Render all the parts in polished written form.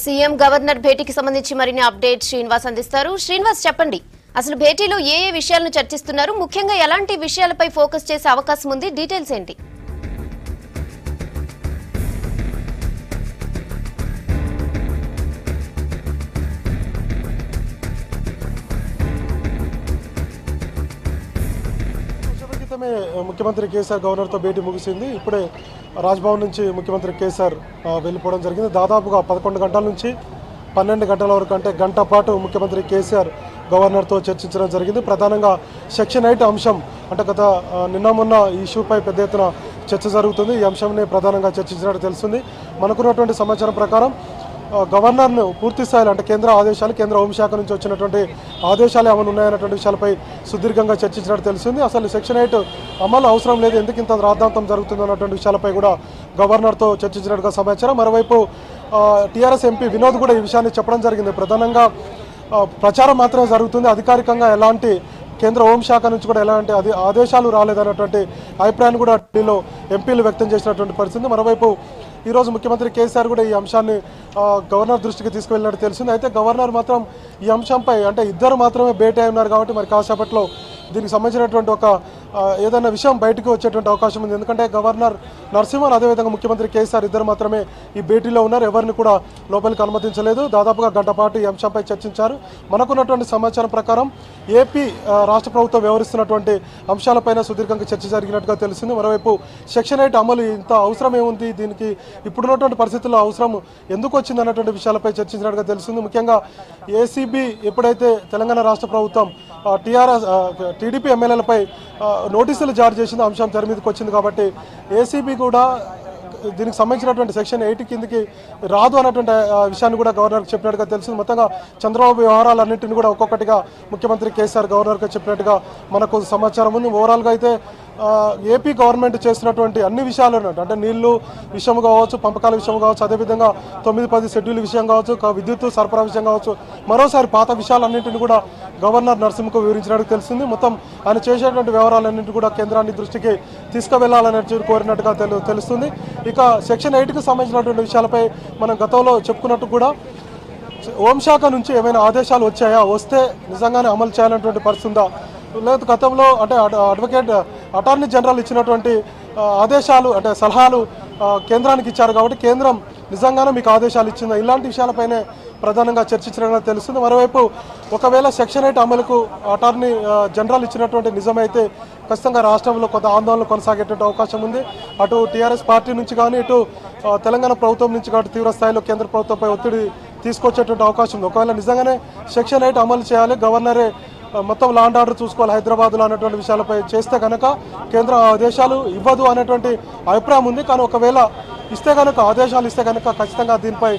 CM governor భేటీకి సంబంధించి మరిన్ని update Srinivas అందిస్తారు. శ్రీనివాస్ చెప్పండి, అసలు భేటీలో ఏ విషయాలను చర్చిస్తున్నారు, ముఖ్యంగా ఎలాంటి విషయాలపై ఫోకస్ చేసే అవకాశం ఉంది, డీటెయిల్స్ ఏంటి? ముఖ్యమంత్రి కేసీఆర్ గవర్నర్తో భేటీ ముగిసింది. ఇప్పుడే రాజ్భవన్ నుంచి ముఖ్యమంత్రి కేసీఆర్ వెళ్ళిపోవడం జరిగింది. దాదాపుగా 11 గంటల నుంచి 12 గంటల వరకు, అంటే గంట పాటు ముఖ్యమంత్రి కేసీఆర్ గవర్నర్తో చర్చించడం జరిగింది. ప్రధానంగా సెక్షన్ 8 అంశం, అంటే గత నిన్న మొన్న ఈ ఇష్యూపై పెద్ద ఎత్తున చర్చ జరుగుతుంది. ఈ అంశంని ప్రధానంగా చర్చించినట్టు తెలుస్తుంది. మనకున్నటువంటి సమాచారం ప్రకారం గవర్నర్ను పూర్తి స్థాయిలో, అంటే కేంద్ర ఆదేశాలు, కేంద్ర హోంశాఖ నుంచి వచ్చినటువంటి ఆదేశాలు ఏమైనా ఉన్నాయన్నటువంటి విషయాలపై సుదీర్ఘంగా చర్చించినట్టు తెలిసింది. అసలు సెక్షన్ 8 అమలు అవసరం లేదు, ఎందుకు ఇంత రాద్ధాంతం జరుగుతుంది అన్నటువంటి విషయాలపై కూడా గవర్నర్తో చర్చించినట్టుగా సమాచారం. మరోవైపు టీఆర్ఎస్ ఎంపీ వినోద్ కూడా ఈ విషయాన్ని చెప్పడం జరిగింది. ప్రధానంగా ప్రచారం మాత్రమే జరుగుతుంది, అధికారికంగా ఎలాంటి కేంద్ర హోంశాఖ నుంచి కూడా ఎలాంటి ఆదేశాలు రాలేదన్నటువంటి అభిప్రాయాన్ని కూడా ఢిల్లీలో ఎంపీలు వ్యక్తం చేసినటువంటి పరిస్థితి. మరోవైపు ఈరోజు ముఖ్యమంత్రి కేసీఆర్ కూడా ఈ అంశాన్ని గవర్నర్ దృష్టికి తీసుకువెళ్ళినట్టు తెలిసింది. అయితే గవర్నర్ మాత్రం ఈ అంశంపై, అంటే ఇద్దరు మాత్రమే భేటీ అయి ఉన్నారు కాబట్టి మరి కాసేపట్లో దీనికి సంబంధించినటువంటి ఒక ఏదైనా విషయం బయటకు వచ్చేటువంటి అవకాశం ఉంది. ఎందుకంటే గవర్నర్ నరసింహన్, అదేవిధంగా ముఖ్యమంత్రి కేసీఆర్ ఇద్దరు మాత్రమే ఈ భేటీలో ఉన్నారు, ఎవరిని కూడా లోపలికి అనుమతించలేదు. దాదాపుగా గంట పాటు ఈ అంశంపై చర్చించారు. మనకున్నటువంటి సమాచారం ప్రకారం ఏపీ రాష్ట్ర ప్రభుత్వం వ్యవహరిస్తున్నటువంటి అంశాలపైన సుదీర్ఘంగా చర్చ జరిగినట్టుగా తెలిసింది. మరోవైపు సెక్షన్ 8 అమలు ఇంత అవసరం ఏముంది, దీనికి ఇప్పుడున్నటువంటి పరిస్థితుల్లో అవసరం ఎందుకు వచ్చింది అన్నటువంటి విషయాలపై చర్చించినట్టుగా తెలిసింది. ముఖ్యంగా ఏసీబీ ఎప్పుడైతే తెలంగాణ రాష్ట్ర ప్రభుత్వం టీడీపీ ఎమ్మెల్యేలపై నోటీసులు జారీ చేసింది, అంశం తెర మీదకి వచ్చింది. కాబట్టి ఏసీబీ కూడా దీనికి సంబంధించినటువంటి సెక్షన్ 8 కిందకి రాదు అన్నటువంటి విషయాన్ని కూడా గవర్నర్కి చెప్పినట్టుగా తెలిసింది. మొత్తంగా చంద్రబాబు వ్యవహారాలన్నింటినీ కూడా ఒక్కొక్కటిగా ముఖ్యమంత్రి కేసీఆర్ గవర్నర్కి చెప్పినట్టుగా మనకు సమాచారం ఉంది. ఓవరాల్గా అయితే ఏపీ గవర్నమెంట్ చేసినటువంటి అన్ని విషయాలు, అంటే నీళ్లు విషయం కావచ్చు, పంపకాల విషయం కావచ్చు, అదేవిధంగా 9-10 షెడ్యూల్ విషయం కావచ్చు, విద్యుత్ సరఫరా విషయం కావచ్చు, మరోసారి పాత విషయాలన్నింటినీ కూడా గవర్నర్ నరసింహకు వివరించినట్టు తెలిసింది. మొత్తం ఆయన చేసేటువంటి వ్యవహారాలన్నింటినీ కూడా కేంద్రాన్ని దృష్టికి తీసుకువెళ్లాలని కోరినట్టుగా తెలుస్తుంది. ఇక సెక్షన్ 8కి సంబంధించినటువంటి విషయాలపై మనం గతంలో చెప్పుకున్నట్టు కూడా హోంశాఖ నుంచి ఏమైనా ఆదేశాలు వచ్చాయా, వస్తే నిజంగానే అమలు చేయాలనేటువంటి పరిస్థితి ఉందా, లేదు గతంలో అంటే అటార్నీ జనరల్ ఇచ్చినటువంటి ఆదేశాలు, అంటే సలహాలు కేంద్రానికి ఇచ్చారు కాబట్టి కేంద్రం నిజంగానే మీకు ఆదేశాలు ఇచ్చిందా, ఇలాంటి విషయాలపైనే ప్రధానంగా చర్చించడంగా తెలుస్తుంది. మరోవైపు ఒకవేళ సెక్షన్ 8 అమలుకు అటార్నీ జనరల్ ఇచ్చినటువంటి నిజమైతే ఖచ్చితంగా రాష్ట్రంలో కొంత ఆందోళన కొనసాగేటువంటి అవకాశం ఉంది. అటు టీఆర్ఎస్ పార్టీ నుంచి కానీ, ఇటు తెలంగాణ ప్రభుత్వం నుంచి కానీ తీవ్ర స్థాయిలో కేంద్ర ప్రభుత్వంపై ఒత్తిడి తీసుకొచ్చేటువంటి అవకాశం ఉంది. ఒకవేళ నిజంగానే సెక్షన్ 8 అమలు చేయాలి, గవర్నరే మొత్తం లా అండ్ ఆర్డర్ చూసుకోవాలి హైదరాబాద్లో అనేటువంటి విషయాలపై చేస్తే కనుక కేంద్ర ఆదేశాలు ఇవ్వదు అనేటువంటి అభిప్రాయం ఉంది. కానీ ఒకవేళ ఇస్తే కనుక, ఆదేశాలు ఇస్తే కనుక ఖచ్చితంగా దీనిపై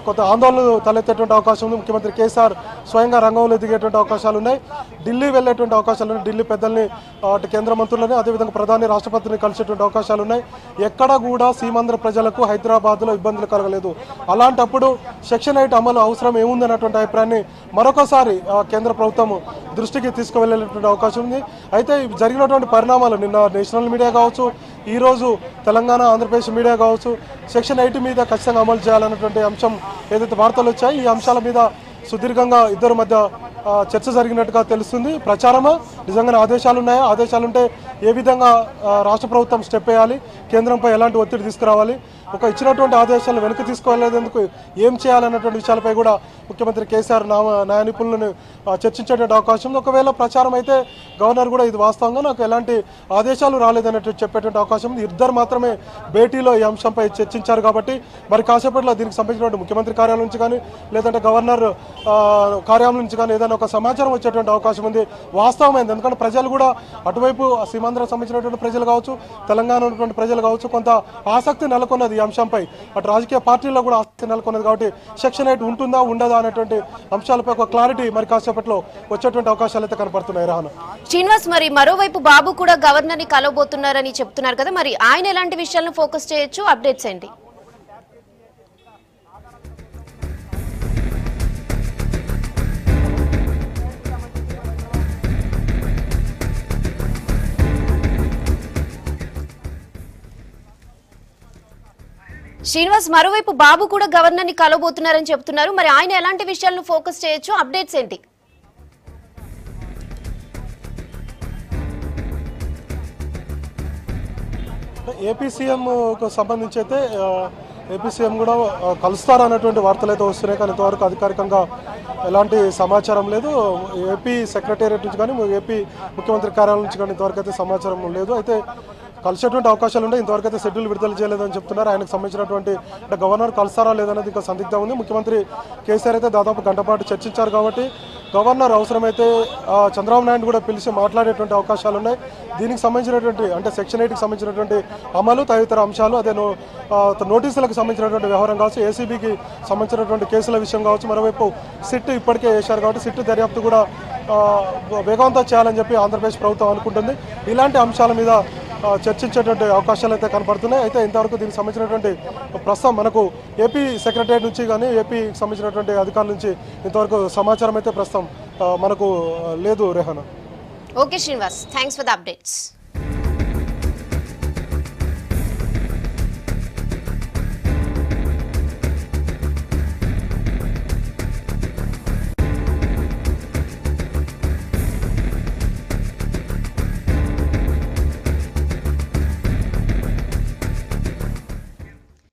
కొంత ఆందోళనలు తలెత్తేటువంటి అవకాశం ఉంది. ముఖ్యమంత్రి కేసీఆర్ స్వయంగా రంగంలో దిగేటువంటి అవకాశాలు ఉన్నాయి, ఢిల్లీ వెళ్ళేటువంటి అవకాశాలు ఉన్నాయి, ఢిల్లీ పెద్దల్ని, అటు కేంద్ర మంత్రులని, అదేవిధంగా ప్రధాని రాష్ట్రపతిని కలిసేటువంటి అవకాశాలు ఉన్నాయి. ఎక్కడ కూడా సీమాంధ్ర ప్రజలకు హైదరాబాద్లో ఇబ్బందులు కలగలేదు. అలాంటప్పుడు సెక్షన్ 8 అమలు అవసరం ఏముంది అన్నటువంటి అభిప్రాయాన్ని మరొకసారి కేంద్ర ప్రభుత్వం దృష్టికి తీసుకువెళ్ళేటువంటి అవకాశం ఉంది. అయితే జరిగినటువంటి పరిణామాలు, నిన్న నేషనల్ మీడియా కావచ్చు, ఈరోజు తెలంగాణ ఆంధ్రప్రదేశ్ మీడియా కావచ్చు, సెక్షన్ 8 మీద ఖచ్చితంగా అమలు చేయాలన్నటువంటి అంశం ఏదైతే వార్తలు వచ్చాయి, ఈ అంశాల మీద సుదీర్ఘంగా ఇద్దరి మధ్య చర్చ జరిగినట్టుగా తెలుస్తుంది. ప్రచారమా, నిజంగానే ఆదేశాలు ఉన్నాయా, ఆదేశాలుంటే ఏ విధంగా రాష్ట్ర ప్రభుత్వం స్టెప్ వేయాలి, కేంద్రంపై ఎలాంటి ఒత్తిడి తీసుకురావాలి, ఒక ఇచ్చినటువంటి ఆదేశాలను వెనక్కి తీసుకోలేదందుకు ఏం చేయాలన్నటువంటి విషయాలపై కూడా ముఖ్యమంత్రి కేసీఆర్ న్యాయ నిపుణులను చర్చించేటువంటి అవకాశం ఉంది. ఒకవేళ ప్రచారం అయితే గవర్నర్ కూడా ఇది వాస్తవంగా నాకు ఎలాంటి ఆదేశాలు రాలేదన్నట్టు చెప్పేటువంటి అవకాశం ఉంది. ఇద్దరు మాత్రమే భేటీలో ఈ అంశంపై చర్చించారు కాబట్టి మరి కాసేపట్లో దీనికి సంబంధించినటువంటి ముఖ్యమంత్రి కార్యాలయం నుంచి కానీ, లేదంటే గవర్నర్ కార్యాలయం నుంచి కానీ ఏదైనా ఒక సమాచారం వచ్చేటువంటి అవకాశం ఉంది. వాస్తవమైంది, ఎందుకంటే ప్రజలు కూడా అటువైపు సీమాంధ్రకు సంబంధించినటువంటి ప్రజలు కావచ్చు, తెలంగాణ ఉన్నటువంటి ప్రజలు కావచ్చు, కొంత ఆసక్తి నెలకొన్నది ఈ అంశంపై. అటు రాజకీయ పార్టీల్లో కూడా ఆసక్తి నెలకొన్నది కాబట్టి సెక్షన్ 8 ఉంటుందా ఉండదా అనేటువంటి అంశాలపై ఒక క్లారిటీ మరి కాసేపట్లో వచ్చేటువంటి అవకాశాలు అయితే కనపడుతున్నాయి. రాను శ్రీనివాస్, మరి మరోవైపు బాబు కూడా గవర్నర్ ని కలవబోతున్నారని చెప్తున్నారు కదా, మరి ఆయన ఎలాంటి విషయాలను ఫోకస్ చేయొచ్చు, అప్డేట్స్ ఏంటి? శ్రీనివాస్, మరోవైపు బాబు కూడా గవర్నర్ ని కలవబోతున్నారని చెప్తున్నారు. మరి ఆయన ఎలాంటి విషయాలను ఫోకస్ చేయొచ్చు? అప్డేట్స్ ఏంటి? ఏపీ సీఎంకు సంబంధించి అయితే ఏపీ సీఎం కూడా కలుస్తారన్నటువంటి వార్తలు అయితే వస్తున్నాయి, కానీ ఇంతవరకు అధికారికంగా ఎలాంటి సమాచారం లేదు. ఏపీ సెక్రటేరియట్ నుంచి కానీ ఏపీ ముఖ్యమంత్రి కార్యాలయం నుంచి కానీ ఇంతవరకు అయితే సమాచారం లేదు. అయితే కలిసేటువంటి అవకాశాలు ఉన్నాయి. ఇంతవరకు అయితే షెడ్యూల్ విడుదల చేయలేదని చెప్తున్నారు. ఆయనకు సంబంధించినటువంటి అంటే గవర్నర్ కలుస్తారా లేదనేది ఇంకా సందిగ్ధం ఉంది. ముఖ్యమంత్రి కేసీఆర్ అయితే దాదాపు గంట పాటు చర్చించారు కాబట్టి గవర్నర్ అవసరమైతే చంద్రబాబు నాయుడు కూడా పిలిచి మాట్లాడేటువంటి అవకాశాలు ఉన్నాయి. దీనికి సంబంధించినటువంటి అంటే సెక్షన్ 8కి సంబంధించినటువంటి అమలు తదితర అంశాలు, అదే నోటీసులకు సంబంధించినటువంటి వ్యవహారం కావచ్చు, ఏసీబీకి సంబంధించినటువంటి కేసుల విషయం కావచ్చు, మరోవైపు సిట్ ఇప్పటికే వేశారు కాబట్టి సిట్ దర్యాప్తు కూడా వేగవంతం చేయాలని చెప్పి ఆంధ్రప్రదేశ్ ప్రభుత్వం అనుకుంటుంది. ఇలాంటి అంశాల మీద చర్చించేటువంటి అవకాశాలు అయితే కనపడుతున్నాయి. అయితే ఇంతవరకు దీనికి సంబంధించినటువంటి ప్రస్తుతం మనకు ఏపీ సెక్రటరీ నుంచి కానీ ఏపీకి సంబంధించినటువంటి అధికారుల నుంచి ఇంతవరకు సమాచారం అయితే ప్రస్తుతం మనకు లేదు. Rehana. Okay Srinivas, thanks for the updates.